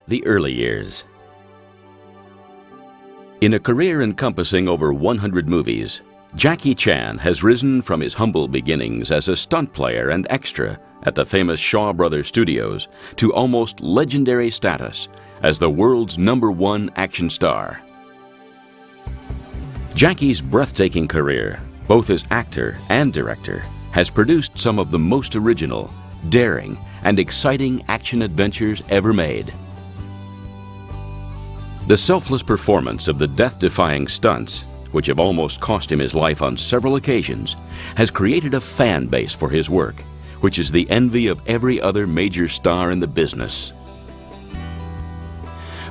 the early years. In a career encompassing over 100 movies, Jackie Chan has risen from his humble beginnings as a stunt player and extra at the famous Shaw Brothers Studios to almost legendary status as the world's #1 action star. Jackie's breathtaking career, both as actor and director, has produced some of the most original, daring, and exciting action adventures ever made. The selfless performance of the death-defying stunts, which have almost cost him his life on several occasions, has created a fan base for his work, which is the envy of every other major star in the business.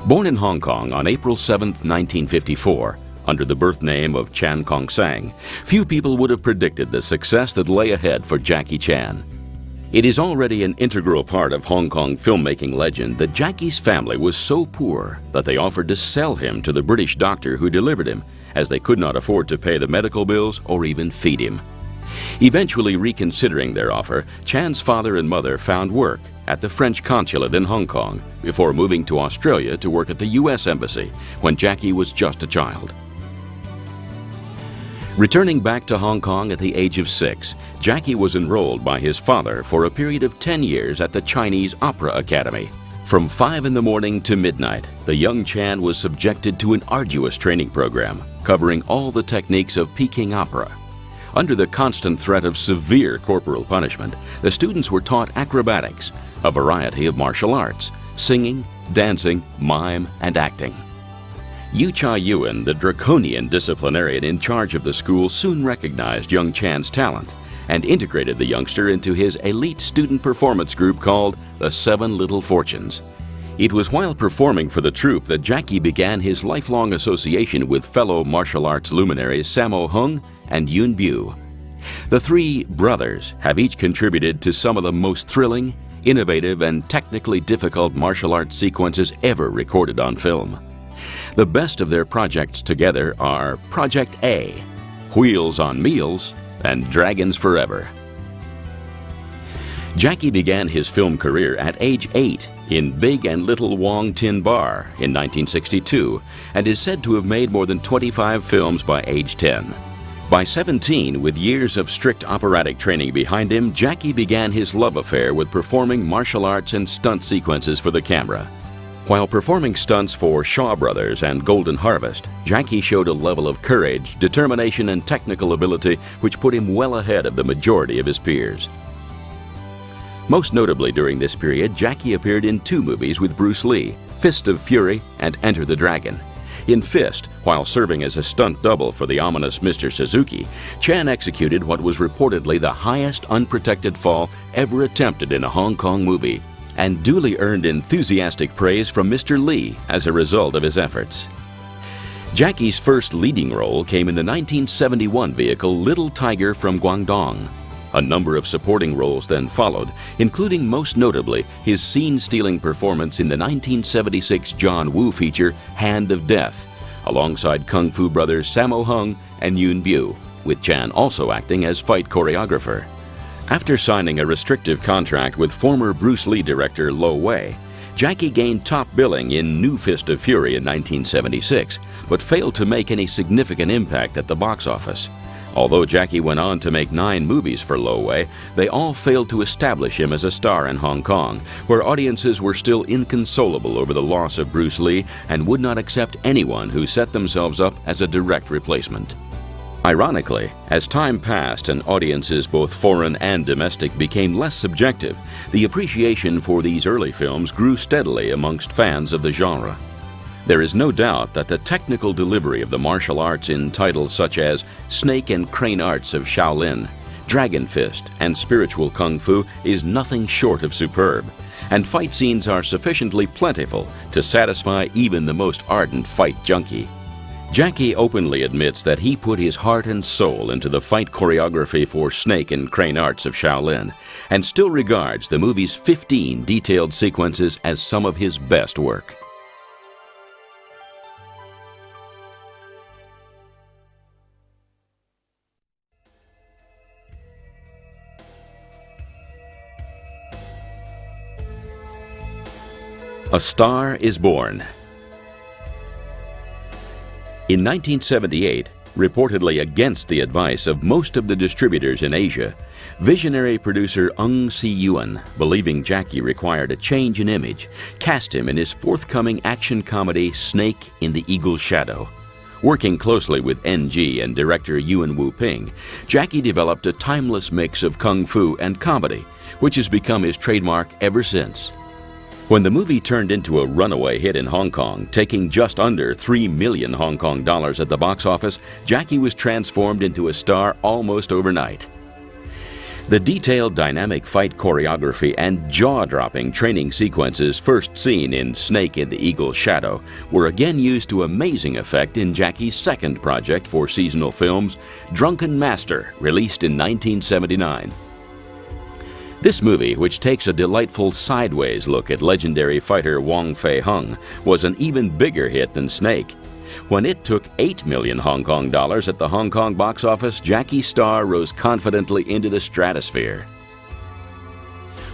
Born in Hong Kong on April 7, 1954, under the birth name of Chan Kong-sang, few people would have predicted the success that lay ahead for Jackie Chan. It is already an integral part of Hong Kong filmmaking legend that Jackie's family was so poor that they offered to sell him to the British doctor who delivered him, as they could not afford to pay the medical bills or even feed him. Eventually reconsidering their offer, Chan's father and mother found work at the French consulate in Hong Kong before moving to Australia to work at the U.S. Embassy when Jackie was just a child. Returning back to Hong Kong at the age of 6, Jackie was enrolled by his father for a period of 10 years at the Chinese Opera Academy. From 5 in the morning to midnight, the young Chan was subjected to an arduous training program covering all the techniques of Peking opera. Under the constant threat of severe corporal punishment, the students were taught acrobatics, a variety of martial arts, singing, dancing, mime, and acting. Yu Cha-Yuan, the draconian disciplinarian in charge of the school, soon recognized young Chan's talent and integrated the youngster into his elite student performance group called the Seven Little Fortunes. It was while performing for the troupe that Jackie began his lifelong association with fellow martial arts luminaries Sammo Hung and Yuen Biao. The three brothers have each contributed to some of the most thrilling, innovative, and technically difficult martial arts sequences ever recorded on film. The best of their projects together are Project A, Wheels on Meals, and Dragons Forever. Jackie began his film career at age 8 in Big and Little Wong Tin Bar in 1962 and is said to have made more than 25 films by age 10. By 17, with years of strict operatic training behind him, Jackie began his love affair with performing martial arts and stunt sequences for the camera. While performing stunts for Shaw Brothers and Golden Harvest, Jackie showed a level of courage, determination, and technical ability which put him well ahead of the majority of his peers. Most notably during this period, Jackie appeared in 2 movies with Bruce Lee, Fist of Fury and Enter the Dragon. In Fist, while serving as a stunt double for the ominous Mr. Suzuki, Chan executed what was reportedly the highest unprotected fall ever attempted in a Hong Kong movie, and duly earned enthusiastic praise from Mr. Lee as a result of his efforts. Jackie's first leading role came in the 1971 vehicle Little Tiger from Guangdong. A number of supporting roles then followed, including most notably his scene-stealing performance in the 1976 John Woo feature Hand of Death, alongside Kung Fu brothers Sammo Hung and Yuen Biao, with Chan also acting as fight choreographer. After signing a restrictive contract with former Bruce Lee director Lo Wei, Jackie gained top billing in New Fist of Fury in 1976, but failed to make any significant impact at the box office. Although Jackie went on to make 9 movies for Lo Wei, they all failed to establish him as a star in Hong Kong, where audiences were still inconsolable over the loss of Bruce Lee and would not accept anyone who set themselves up as a direct replacement. Ironically, as time passed and audiences both foreign and domestic became less subjective, the appreciation for these early films grew steadily amongst fans of the genre. There is no doubt that the technical delivery of the martial arts in titles such as Snake and Crane Arts of Shaolin, Dragon Fist, and Spiritual Kung Fu is nothing short of superb, and fight scenes are sufficiently plentiful to satisfy even the most ardent fight junkie. Jackie openly admits that he put his heart and soul into the fight choreography for Snake and Crane Arts of Shaolin, and still regards the movie's 15 detailed sequences as some of his best work. A Star is Born. In 1978, reportedly against the advice of most of the distributors in Asia, visionary producer Ng Si-yuan, believing Jackie required a change in image, cast him in his forthcoming action comedy Snake in the Eagle's Shadow. Working closely with NG and director Yuen Wu-ping, Jackie developed a timeless mix of kung fu and comedy, which has become his trademark ever since. When the movie turned into a runaway hit in Hong Kong, taking just under 3 million Hong Kong dollars at the box office, Jackie was transformed into a star almost overnight. The detailed dynamic fight choreography and jaw-dropping training sequences first seen in Snake in the Eagle's Shadow were again used to amazing effect in Jackie's second project for seasonal films, Drunken Master, released in 1979. This movie, which takes a delightful sideways look at legendary fighter Wong Fei-hung, was an even bigger hit than Snake. When it took 8 million Hong Kong dollars at the Hong Kong box office, Jackie's star rose confidently into the stratosphere.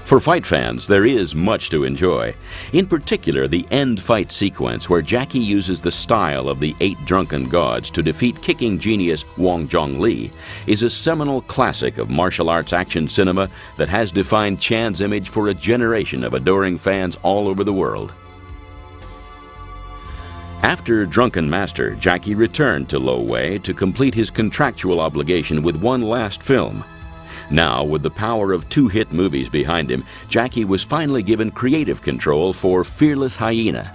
For fight fans, there is much to enjoy. In particular, the end fight sequence where Jackie uses the style of the 8 drunken gods to defeat kicking genius Wong Zhongli is a seminal classic of martial arts action cinema that has defined Chan's image for a generation of adoring fans all over the world. After Drunken Master, Jackie returned to Lo Wei to complete his contractual obligation with one last film. Now, with the power of 2 hit movies behind him, Jackie was finally given creative control for Fearless Hyena.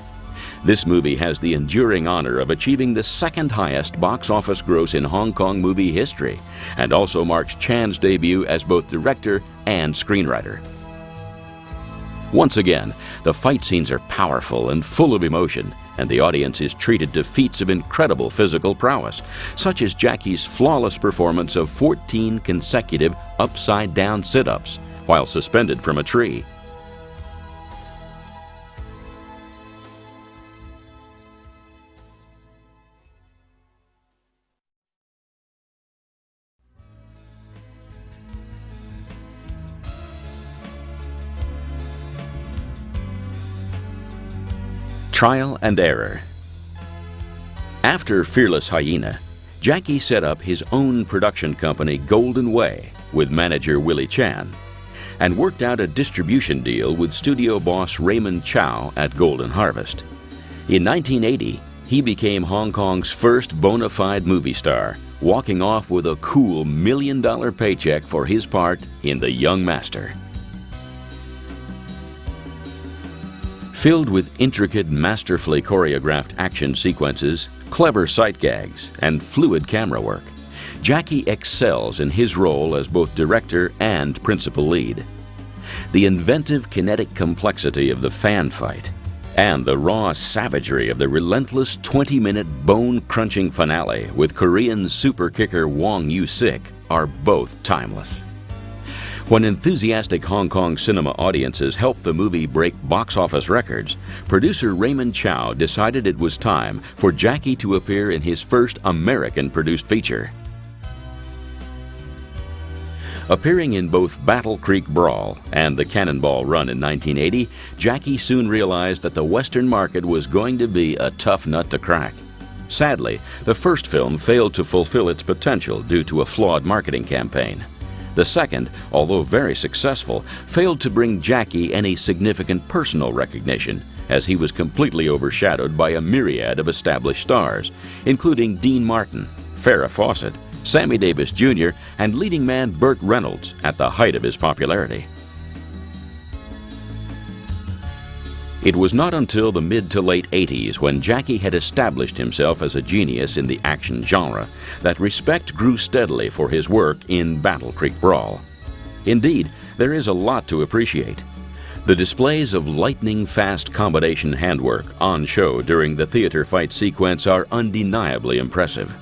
This movie has the enduring honor of achieving the second highest box office gross in Hong Kong movie history, and also marks Chan's debut as both director and screenwriter. Once again, the fight scenes are powerful and full of emotion, and the audience is treated to feats of incredible physical prowess, such as Jackie's flawless performance of 14 consecutive upside-down sit-ups while suspended from a tree. Trial and error. After Fearless Hyena, Jackie set up his own production company, Golden Way, with manager Willie Chan, and worked out a distribution deal with studio boss Raymond Chow at Golden Harvest. In 1980, he became Hong Kong's first bona fide movie star, walking off with a cool $1 million paycheck for his part in The Young Master. Filled with intricate, masterfully choreographed action sequences, clever sight gags, and fluid camera work, Jackie excels in his role as both director and principal lead. The inventive kinetic complexity of the fan fight and the raw savagery of the relentless 20-minute bone-crunching finale with Korean super kicker Wong Yu-sik are both timeless. When enthusiastic Hong Kong cinema audiences helped the movie break box office records, producer Raymond Chow decided it was time for Jackie to appear in his first American-produced feature. Appearing in both Battle Creek Brawl and The Cannonball Run in 1980, Jackie soon realized that the Western market was going to be a tough nut to crack. Sadly, the first film failed to fulfill its potential due to a flawed marketing campaign. The second, although very successful, failed to bring Jackie any significant personal recognition, as he was completely overshadowed by a myriad of established stars, including Dean Martin, Farrah Fawcett, Sammy Davis Jr., and leading man Burt Reynolds at the height of his popularity. It was not until the mid to late 80s, when Jackie had established himself as a genius in the action genre, that respect grew steadily for his work in Battle Creek Brawl. Indeed, there is a lot to appreciate. The displays of lightning-fast combination handwork on show during the theater fight sequence are undeniably impressive.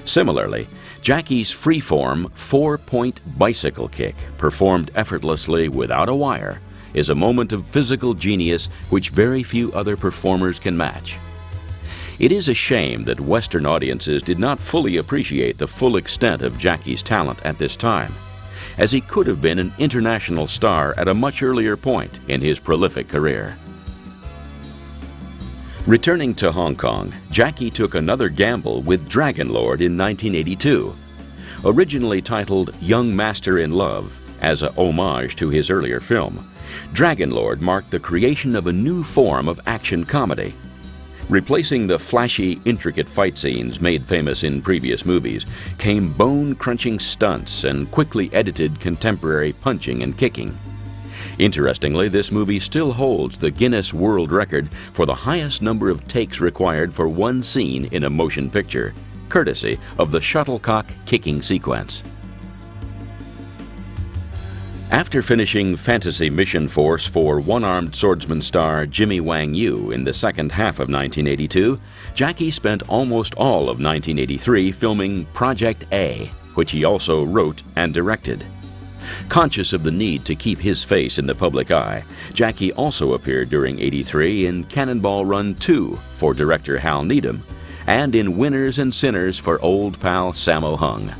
Similarly, Jackie's freeform 4-point bicycle kick, performed effortlessly without a wire, is a moment of physical genius which very few other performers can match. It is a shame that Western audiences did not fully appreciate the full extent of Jackie's talent at this time, as he could have been an international star at a much earlier point in his prolific career. Returning to Hong Kong, Jackie took another gamble with Dragon Lord in 1982. Originally titled Young Master in Love, as a homage to his earlier film, Dragon Lord marked the creation of a new form of action comedy. Replacing the flashy, intricate fight scenes made famous in previous movies came bone-crunching stunts and quickly edited contemporary punching and kicking. Interestingly, this movie still holds the Guinness World Record for the highest number of takes required for one scene in a motion picture, courtesy of the shuttlecock kicking sequence. After finishing Fantasy Mission Force for one-armed swordsman star Jimmy Wang Yu in the second half of 1982, Jackie spent almost all of 1983 filming Project A, which he also wrote and directed. Conscious of the need to keep his face in the public eye, Jackie also appeared during '83 in Cannonball Run 2 for director Hal Needham, and in Winners and Sinners for old pal Sammo Hung.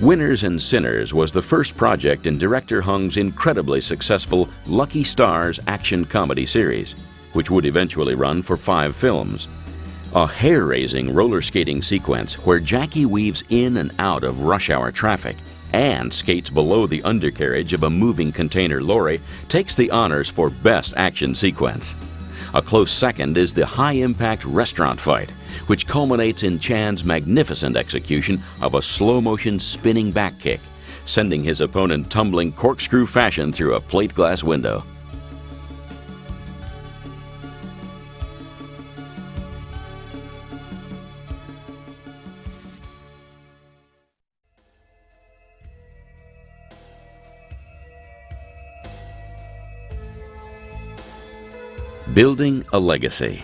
Winners and Sinners was the first project in director Hung's incredibly successful Lucky Stars action comedy series, which would eventually run for 5 films. A hair-raising roller skating sequence where Jackie weaves in and out of rush hour traffic and skates below the undercarriage of a moving container lorry takes the honors for Best Action Sequence. A close second is the high-impact restaurant fight, which culminates in Chan's magnificent execution of a slow-motion spinning back kick, sending his opponent tumbling corkscrew fashion through a plate glass window. Building a legacy.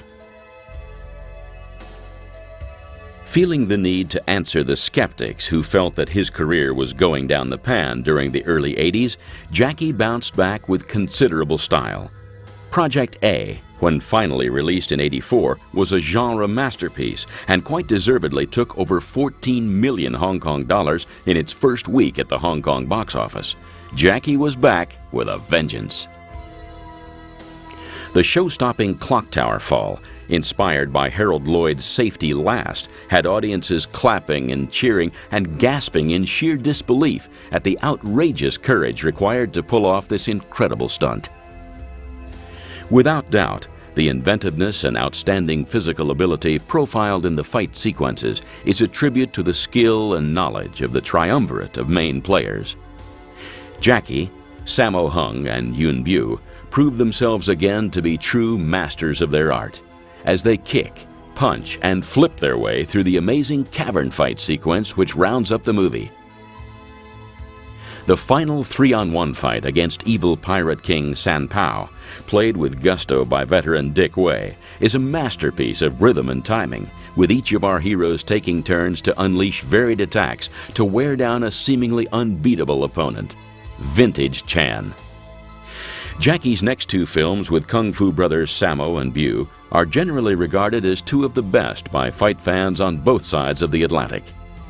Feeling the need to answer the skeptics who felt that his career was going down the pan during the early '80s, Jackie bounced back with considerable style. Project A, when finally released in '84, was a genre masterpiece and quite deservedly took over 14 million Hong Kong dollars in its first week at the Hong Kong box office. Jackie was back with a vengeance. The show-stopping clock tower fall, inspired by Harold Lloyd's Safety Last, had audiences clapping and cheering and gasping in sheer disbelief at the outrageous courage required to pull off this incredible stunt. Without doubt, the inventiveness and outstanding physical ability profiled in the fight sequences is a tribute to the skill and knowledge of the triumvirate of main players. Jackie, Sammo Hung, and Yuen Biao prove themselves again to be true masters of their art, as they kick, punch, and flip their way through the amazing cavern fight sequence which rounds up the movie. The final 3-on-1 fight against evil pirate king San Pao, played with gusto by veteran Dick Wei, is a masterpiece of rhythm and timing, with each of our heroes taking turns to unleash varied attacks to wear down a seemingly unbeatable opponent. Vintage Chan. Jackie's next 2 films with Kung Fu brothers Sammo and Biao are generally regarded as 2 of the best by fight fans on both sides of the Atlantic.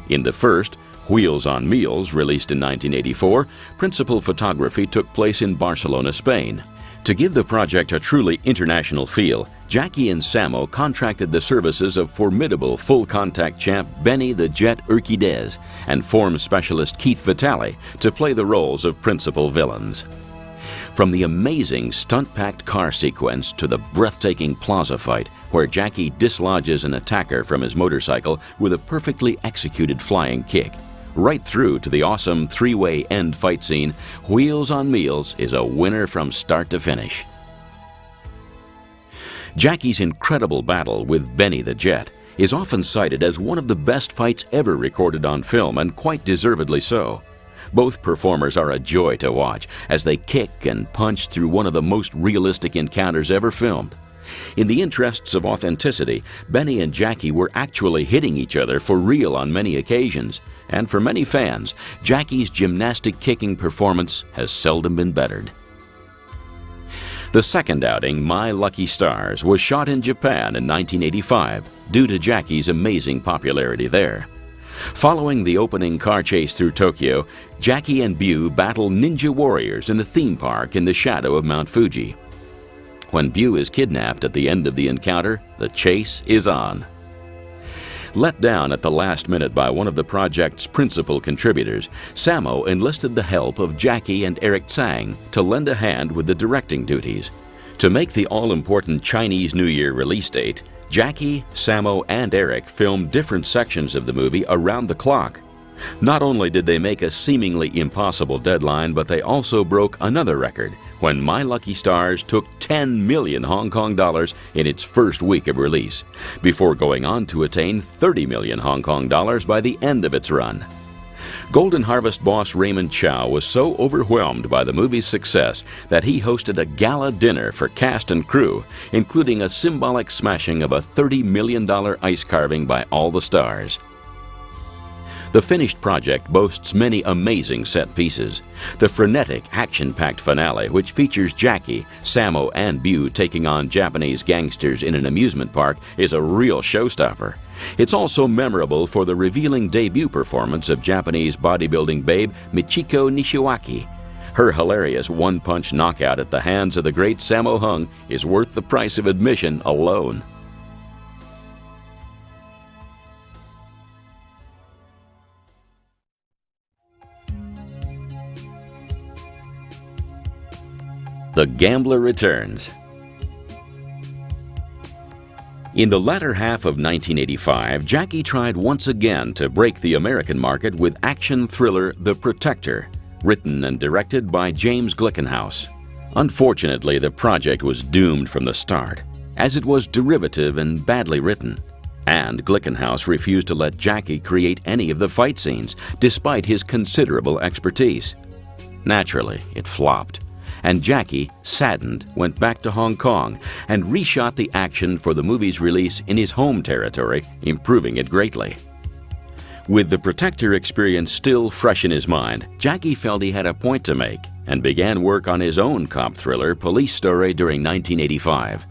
In the first, Wheels on Meals, released in 1984, principal photography took place in Barcelona, Spain. To give the project a truly international feel, Jackie and Sammo contracted the services of formidable full-contact champ Benny the Jet Urquidez and form specialist Keith Vitale to play the roles of principal villains. From the amazing stunt-packed car sequence to the breathtaking plaza fight, where Jackie dislodges an attacker from his motorcycle with a perfectly executed flying kick, right through to the awesome 3-way end fight scene, Wheels on Meals is a winner from start to finish. Jackie's incredible battle with Benny the Jet is often cited as one of the best fights ever recorded on film, and quite deservedly so. Both performers are a joy to watch as they kick and punch through one of the most realistic encounters ever filmed. In the interests of authenticity, Benny and Jackie were actually hitting each other for real on many occasions, and for many fans, Jackie's gymnastic kicking performance has seldom been bettered. The second outing, My Lucky Stars, was shot in Japan in 1985 due to Jackie's amazing popularity there. Following the opening car chase through Tokyo, Jackie and Biao battle ninja warriors in a theme park in the shadow of Mount Fuji. When Bu is kidnapped at the end of the encounter, the chase is on. Let down at the last minute by one of the project's principal contributors, Sammo enlisted the help of Jackie and Eric Tsang to lend a hand with the directing duties. To make the all-important Chinese New Year release date, Jackie, Sammo, and Eric filmed different sections of the movie around the clock. Not only did they make a seemingly impossible deadline, but they also broke another record when My Lucky Stars took 10 million Hong Kong dollars in its first week of release, before going on to attain 30 million Hong Kong dollars by the end of its run. Golden Harvest boss Raymond Chow was so overwhelmed by the movie's success that he hosted a gala dinner for cast and crew, including a symbolic smashing of a $30 million ice carving by all the stars. The finished project boasts many amazing set pieces. The frenetic, action-packed finale, which features Jackie, Sammo, and Bu taking on Japanese gangsters in an amusement park, is a real showstopper. It's also memorable for the revealing debut performance of Japanese bodybuilding babe Michiko Nishiwaki. Her hilarious one-punch knockout at the hands of the great Sammo Hung is worth the price of admission alone. The Gambler returns. In the latter half of 1985, Jackie tried once again to break the American market with action thriller The Protector, written and directed by James Glickenhaus. Unfortunately, the project was doomed from the start, as it was derivative and badly written. And Glickenhaus refused to let Jackie create any of the fight scenes, despite his considerable expertise. Naturally, it flopped, and Jackie, saddened, went back to Hong Kong and reshot the action for the movie's release in his home territory, improving it greatly. With The Protector experience still fresh in his mind, Jackie felt he had a point to make and began work on his own cop thriller, Police Story, during 1985.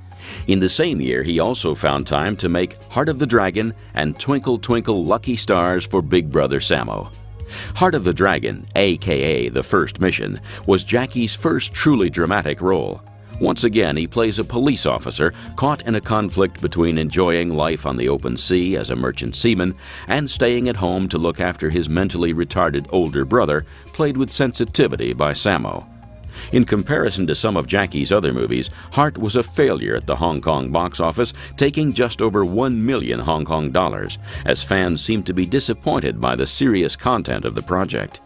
In the same year, he also found time to make Heart of the Dragon and Twinkle Twinkle Lucky Stars for Big Brother Sammo. Heart of the Dragon, a.k.a. The First Mission, was Jackie's first truly dramatic role. Once again, he plays a police officer caught in a conflict between enjoying life on the open sea as a merchant seaman and staying at home to look after his mentally retarded older brother, played with sensitivity by Sammo. In comparison to some of Jackie's other movies, Heart was a failure at the Hong Kong box office, taking just over 1 million Hong Kong dollars, as fans seemed to be disappointed by the serious content of the project.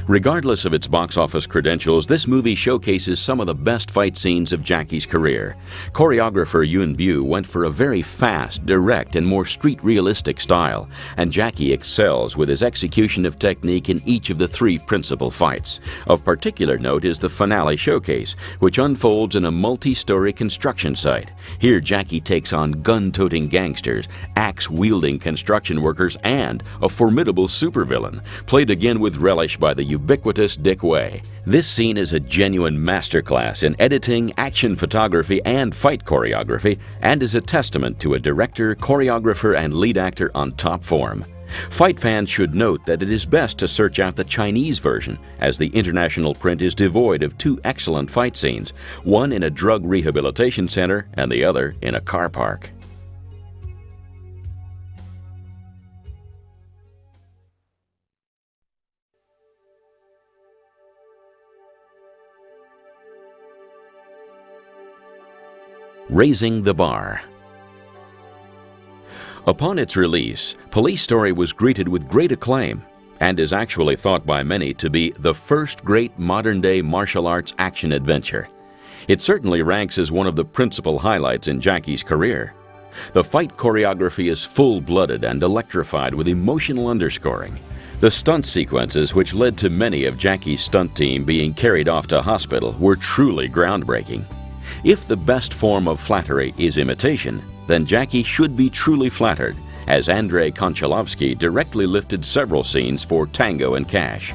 Regardless of its box office credentials, this movie showcases some of the best fight scenes of Jackie's career. Choreographer Yuen Bu went for a very fast, direct, and more street-realistic style, and Jackie excels with his execution of technique in each of the 3 principal fights. Of particular note is the finale showcase, which unfolds in a multi-story construction site. Here, Jackie takes on gun-toting gangsters, axe-wielding construction workers, and a formidable supervillain, played again with relish by the ubiquitous Dick Wei. This scene is a genuine masterclass in editing, action photography, and fight choreography, and is a testament to a director, choreographer, and lead actor on top form. Fight fans should note that it is best to search out the Chinese version, as the international print is devoid of 2 excellent fight scenes, one in a drug rehabilitation center and the other in a car park. Raising the Bar. Upon its release, Police Story was greeted with great acclaim and is actually thought by many to be the first great modern-day martial arts action adventure. It certainly ranks as one of the principal highlights in Jackie's career. The fight choreography is full-blooded and electrified with emotional underscoring. The stunt sequences, which led to many of Jackie's stunt team being carried off to hospital, were truly groundbreaking. If the best form of flattery is imitation, then Jackie should be truly flattered, as Andrei Konchalovsky directly lifted several scenes for Tango and Cash.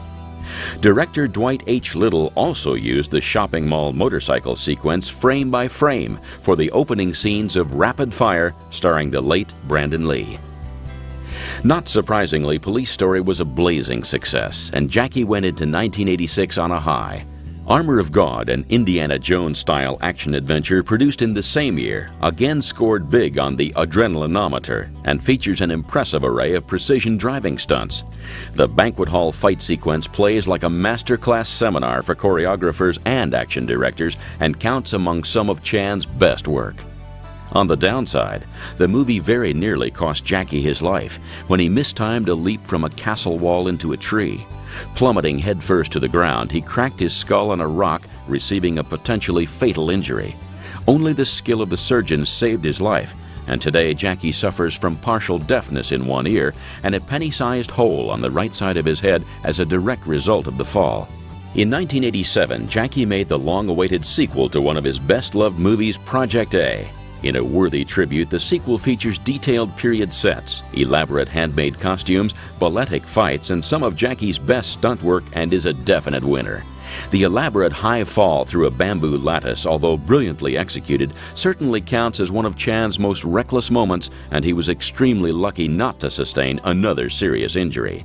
Director Dwight H. Little also used the shopping mall motorcycle sequence frame by frame for the opening scenes of Rapid Fire, starring the late Brandon Lee. Not surprisingly, Police Story was a blazing success, and Jackie went into 1986 on a high. Armor of God, an Indiana Jones-style action-adventure produced in the same year, again scored big on the adrenalinometer and features an impressive array of precision driving stunts. The banquet hall fight sequence plays like a masterclass seminar for choreographers and action directors and counts among some of Chan's best work. On the downside, the movie very nearly cost Jackie his life when he mistimed a leap from a castle wall into a tree. Plummeting headfirst to the ground, he cracked his skull on a rock, receiving a potentially fatal injury. Only the skill of the surgeons saved his life, and today Jackie suffers from partial deafness in one ear and a penny-sized hole on the right side of his head as a direct result of the fall. In 1987, Jackie made the long-awaited sequel to one of his best-loved movies, Project A. In a worthy tribute, the sequel features detailed period sets, elaborate handmade costumes, balletic fights, and some of Jackie's best stunt work, and is a definite winner. The elaborate high fall through a bamboo lattice, although brilliantly executed, certainly counts as one of Chan's most reckless moments, and he was extremely lucky not to sustain another serious injury.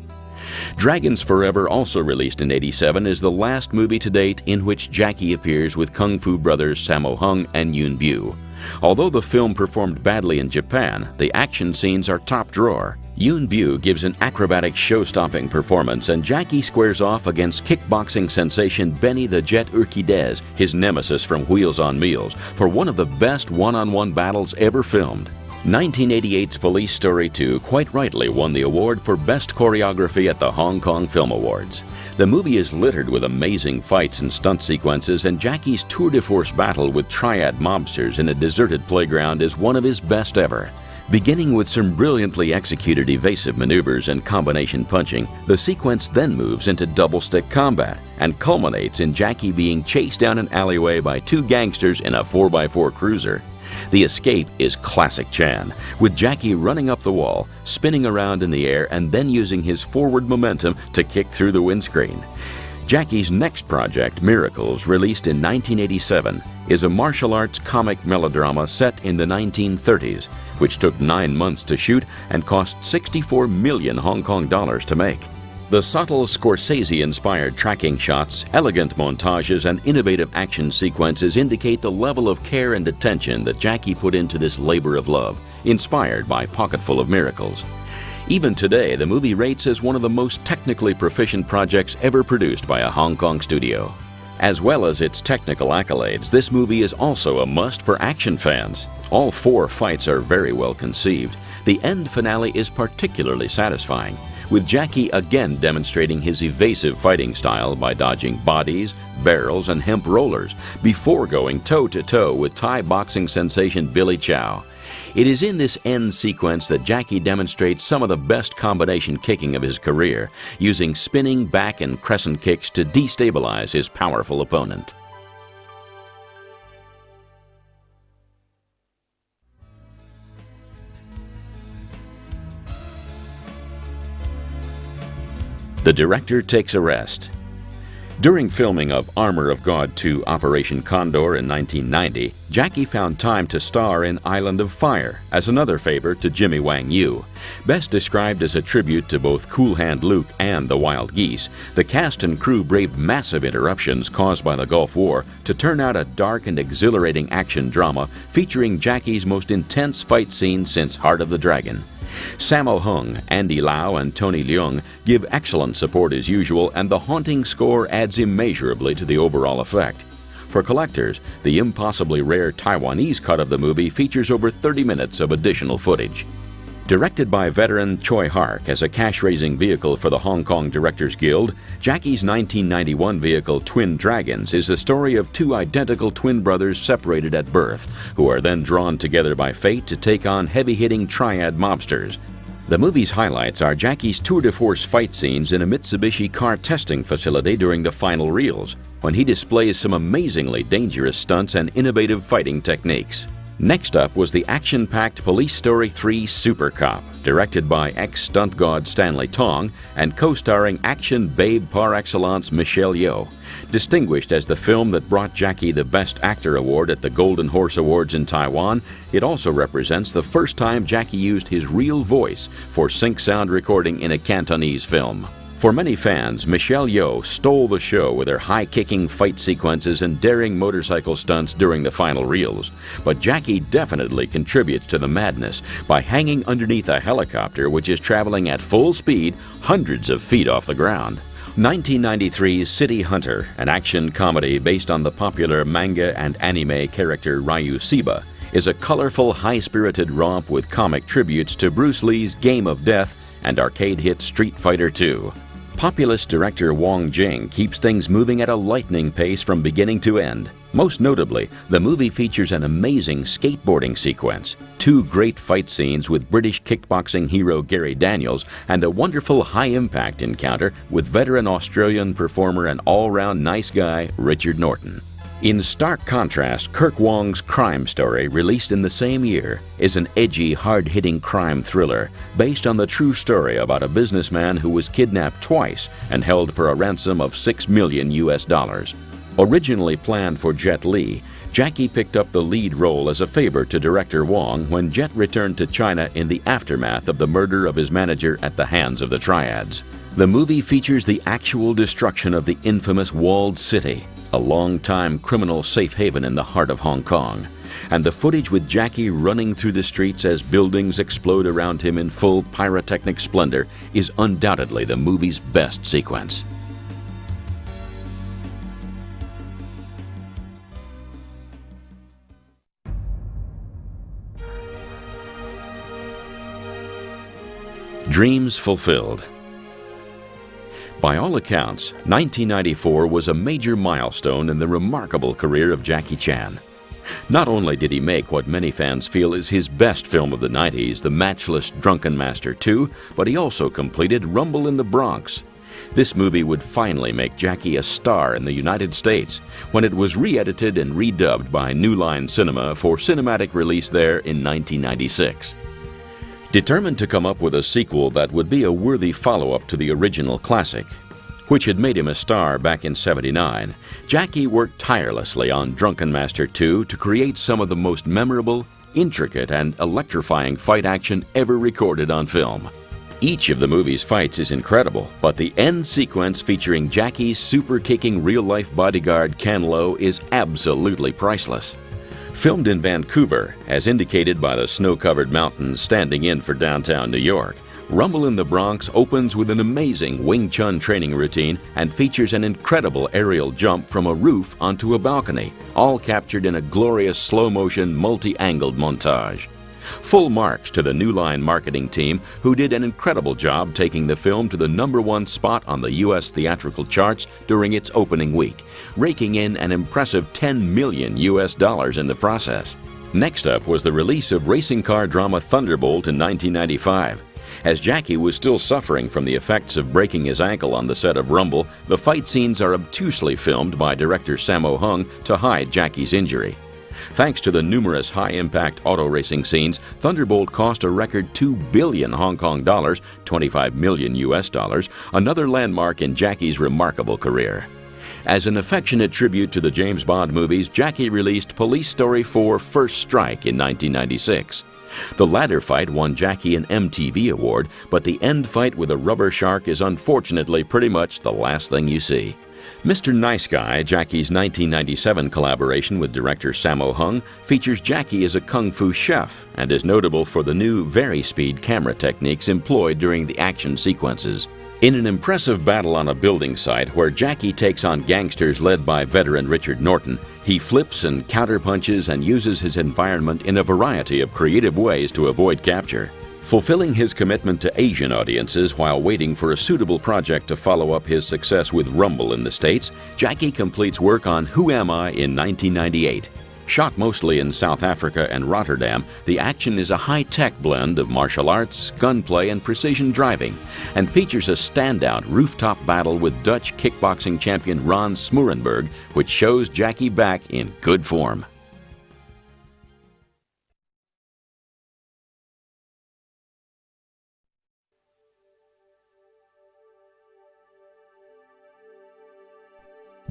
Dragons Forever, also released in '87, is the last movie to date in which Jackie appears with Kung Fu brothers Sammo Hung and Yuen Biao. Although the film performed badly in Japan, the action scenes are top drawer. Yuen Biao gives an acrobatic show-stopping performance, and Jackie squares off against kickboxing sensation Benny the Jet Urquidez, his nemesis from Wheels on Meals, for one of the best one-on-one battles ever filmed. 1988's Police Story 2 quite rightly won the award for Best Choreography at the Hong Kong Film Awards. The movie is littered with amazing fights and stunt sequences, and Jackie's tour de force battle with triad mobsters in a deserted playground is one of his best ever. Beginning with some brilliantly executed evasive maneuvers and combination punching, the sequence then moves into double-stick combat and culminates in Jackie being chased down an alleyway by two gangsters in a 4x4 cruiser. The escape is classic Chan, with Jackie running up the wall, spinning around in the air, and then using his forward momentum to kick through the windscreen. Jackie's next project, Miracles, released in 1987, is a martial arts comic melodrama set in the 1930s, which took 9 months to shoot and cost 64 million Hong Kong dollars to make. The subtle Scorsese-inspired tracking shots, elegant montages, and innovative action sequences indicate the level of care and attention that Jackie put into this labor of love, inspired by Pocketful of Miracles. Even today, the movie rates as one of the most technically proficient projects ever produced by a Hong Kong studio. As well as its technical accolades, this movie is also a must for action fans. All 4 fights are very well conceived. The end finale is particularly satisfying, with Jackie again demonstrating his evasive fighting style by dodging bodies, barrels, and hemp rollers before going toe-to-toe with Thai boxing sensation Billy Chow. It is in this end sequence that Jackie demonstrates some of the best combination kicking of his career, using spinning back and crescent kicks to destabilize his powerful opponent. The director takes a rest. During filming of Armor of God 2 Operation Condor in 1990, Jackie found time to star in Island of Fire as another favor to Jimmy Wang Yu. Best described as a tribute to both Cool Hand Luke and the Wild Geese, the cast and crew braved massive interruptions caused by the Gulf War to turn out a dark and exhilarating action drama featuring Jackie's most intense fight scene since Heart of the Dragon. Sammo Hung, Andy Lau, and Tony Leung give excellent support as usual, and the haunting score adds immeasurably to the overall effect. For collectors, the impossibly rare Taiwanese cut of the movie features over 30 minutes of additional footage. Directed by veteran Choi Hark as a cash-raising vehicle for the Hong Kong Directors Guild, Jackie's 1991 vehicle Twin Dragons is the story of 2 identical twin brothers separated at birth, who are then drawn together by fate to take on heavy-hitting triad mobsters. The movie's highlights are Jackie's tour de force fight scenes in a Mitsubishi car testing facility during the final reels, when he displays some amazingly dangerous stunts and innovative fighting techniques. Next up was the action-packed Police Story 3 Super Cop, directed by ex-stunt god Stanley Tong and co-starring action babe par excellence Michelle Yeoh. Distinguished as the film that brought Jackie the Best Actor award at the Golden Horse Awards in Taiwan, it also represents the first time Jackie used his real voice for sync sound recording in a Cantonese film. For many fans, Michelle Yeoh stole the show with her high-kicking fight sequences and daring motorcycle stunts during the final reels. But Jackie definitely contributes to the madness by hanging underneath a helicopter which is traveling at full speed hundreds of feet off the ground. 1993's City Hunter, an action comedy based on the popular manga and anime character Ryu Seba, is a colorful, high-spirited romp with comic tributes to Bruce Lee's Game of Death and arcade hit Street Fighter II. Populist director Wong Jing keeps things moving at a lightning pace from beginning to end. Most notably, the movie features an amazing skateboarding sequence, 2 great fight scenes with British kickboxing hero Gary Daniels, and a wonderful high-impact encounter with veteran Australian performer and all-round nice guy Richard Norton. In stark contrast, Kirk Wong's Crime Story, released in the same year, is an edgy, hard-hitting crime thriller based on the true story about a businessman who was kidnapped twice and held for a ransom of $6 million. Originally planned for Jet Li, Jackie picked up the lead role as a favor to director Wong when Jet returned to China in the aftermath of the murder of his manager at the hands of the Triads. The movie features the actual destruction of the infamous Walled City, a long-time criminal safe haven in the heart of Hong Kong, and the footage with Jackie running through the streets as buildings explode around him in full pyrotechnic splendor is undoubtedly the movie's best sequence. Dreams fulfilled. By all accounts, 1994 was a major milestone in the remarkable career of Jackie Chan. Not only did he make what many fans feel is his best film of the 90s, the matchless Drunken Master 2, but he also completed Rumble in the Bronx. This movie would finally make Jackie a star in the United States when it was re-edited and redubbed by New Line Cinema for cinematic release there in 1996. Determined to come up with a sequel that would be a worthy follow-up to the original classic, which had made him a star back in '79, Jackie worked tirelessly on Drunken Master 2 to create some of the most memorable, intricate, and electrifying fight action ever recorded on film. Each of the movie's fights is incredible, but the end sequence featuring Jackie's super-kicking real-life bodyguard Ken Lo is absolutely priceless. Filmed in Vancouver, as indicated by the snow-covered mountains standing in for downtown New York, Rumble in the Bronx opens with an amazing Wing Chun training routine and features an incredible aerial jump from a roof onto a balcony, all captured in a glorious slow-motion, multi-angled montage. Full marks to the New Line marketing team, who did an incredible job taking the film to the #1 spot on the U.S. theatrical charts during its opening week, raking in an impressive $10 million in the process. Next up was the release of racing car drama Thunderbolt in 1995. As Jackie was still suffering from the effects of breaking his ankle on the set of Rumble, the fight scenes are obtusely filmed by director Sammo Hung to hide Jackie's injury. Thanks to the numerous high-impact auto racing scenes, Thunderbolt cost a record 2 billion Hong Kong dollars, $25 million, another landmark in Jackie's remarkable career. As an affectionate tribute to the James Bond movies, Jackie released Police Story 4: First Strike in 1996. The latter fight won Jackie an MTV award, but the end fight with a rubber shark is unfortunately pretty much the last thing you see. Mr. Nice Guy, Jackie's 1997 collaboration with director Sammo Hung, features Jackie as a kung-fu chef and is notable for the new vari-speed camera techniques employed during the action sequences. In an impressive battle on a building site where Jackie takes on gangsters led by veteran Richard Norton, he flips and counterpunches and uses his environment in a variety of creative ways to avoid capture. Fulfilling his commitment to Asian audiences while waiting for a suitable project to follow up his success with Rumble in the States, Jackie completes work on Who Am I in 1998. Shot mostly in South Africa and Rotterdam, the action is a high-tech blend of martial arts, gunplay, and precision driving, and features a standout rooftop battle with Dutch kickboxing champion Ron Smurenberg, which shows Jackie back in good form.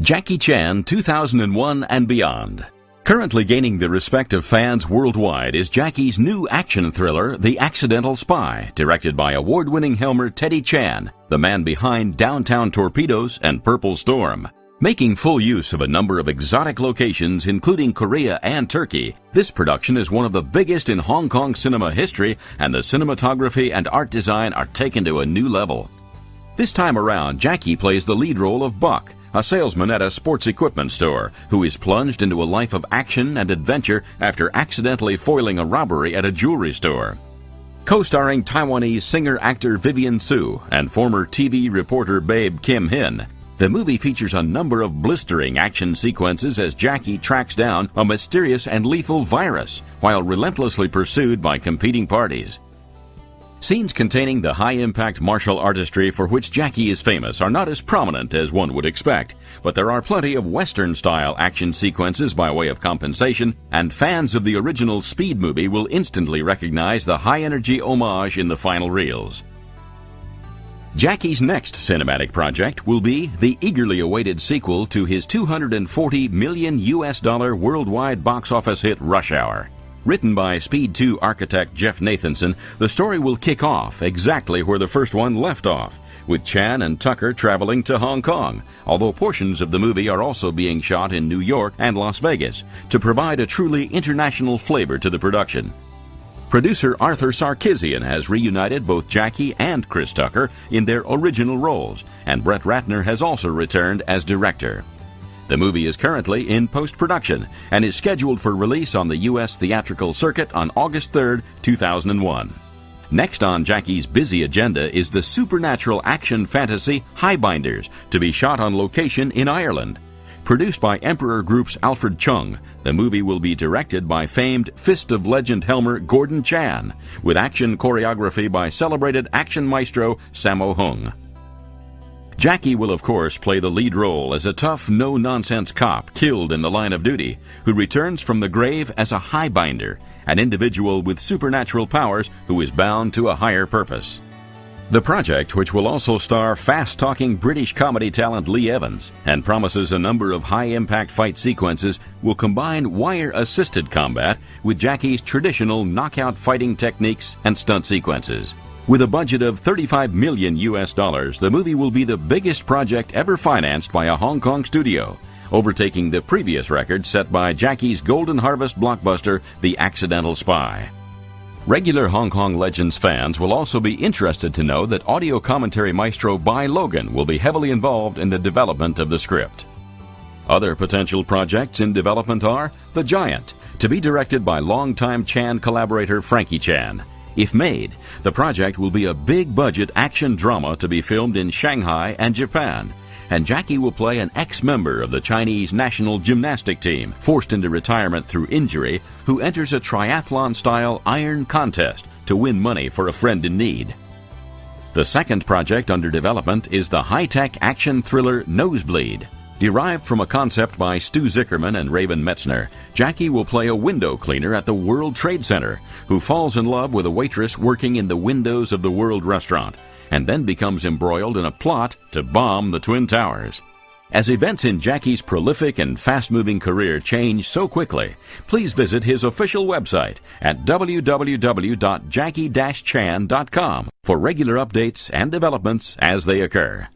Jackie Chan 2001 and Beyond. Currently gaining the respect of fans worldwide is Jackie's new action thriller, The Accidental Spy, directed by award-winning Helmer Teddy Chan, the man behind Downtown Torpedoes and Purple Storm. Making full use of a number of exotic locations, including Korea and Turkey, this production is one of the biggest in Hong Kong cinema history, and the cinematography and art design are taken to a new level. This time around, Jackie plays the lead role of Buck, a salesman at a sports equipment store who is plunged into a life of action and adventure after accidentally foiling a robbery at a jewelry store. Co-starring Taiwanese singer-actor Vivian Su and former TV reporter Babe Kim Hin, the movie features a number of blistering action sequences as Jackie tracks down a mysterious and lethal virus while relentlessly pursued by competing parties. Scenes containing the high-impact martial artistry for which Jackie is famous are not as prominent as one would expect, but there are plenty of Western-style action sequences by way of compensation, and fans of the original Speed movie will instantly recognize the high-energy homage in the final reels. Jackie's next cinematic project will be the eagerly awaited sequel to his $240 million worldwide box office hit Rush Hour. Written by Speed 2 architect Jeff Nathanson, the story will kick off exactly where the first one left off, with Chan and Tucker traveling to Hong Kong, although portions of the movie are also being shot in New York and Las Vegas to provide a truly international flavor to the production. Producer Arthur Sarkisian has reunited both Jackie and Chris Tucker in their original roles, and Brett Ratner has also returned as director. The movie is currently in post-production and is scheduled for release on the U.S. theatrical circuit on August 3, 2001. Next on Jackie's busy agenda is the supernatural action fantasy Highbinders, to be shot on location in Ireland. Produced by Emperor Group's Alfred Chung, the movie will be directed by famed Fist of Legend Helmer Gordon Chan, with action choreography by celebrated action maestro Sammo Hung. Jackie will of course play the lead role as a tough, no-nonsense cop killed in the line of duty, who returns from the grave as a highbinder, an individual with supernatural powers who is bound to a higher purpose. The project, which will also star fast-talking British comedy talent Lee Evans and promises a number of high-impact fight sequences, will combine wire-assisted combat with Jackie's traditional knockout fighting techniques and stunt sequences. With a budget of $35 million, the movie will be the biggest project ever financed by a Hong Kong studio, overtaking the previous record set by Jackie's Golden Harvest blockbuster, The Accidental Spy. Regular Hong Kong Legends fans will also be interested to know that audio commentary maestro Bai Logan will be heavily involved in the development of the script. Other potential projects in development are The Giant, to be directed by longtime Chan collaborator Frankie Chan. If made, the project will be a big-budget action drama to be filmed in Shanghai and Japan, and Jackie will play an ex-member of the Chinese national gymnastic team, forced into retirement through injury, who enters a triathlon-style iron contest to win money for a friend in need. The second project under development is the high-tech action thriller Nosebleed. Derived from a concept by Stu Zickerman and Raven Metzner, Jackie will play a window cleaner at the World Trade Center who falls in love with a waitress working in the windows of the World Restaurant, and then becomes embroiled in a plot to bomb the Twin Towers. As events in Jackie's prolific and fast-moving career change so quickly, please visit his official website at www.jackie-chan.com for regular updates and developments as they occur.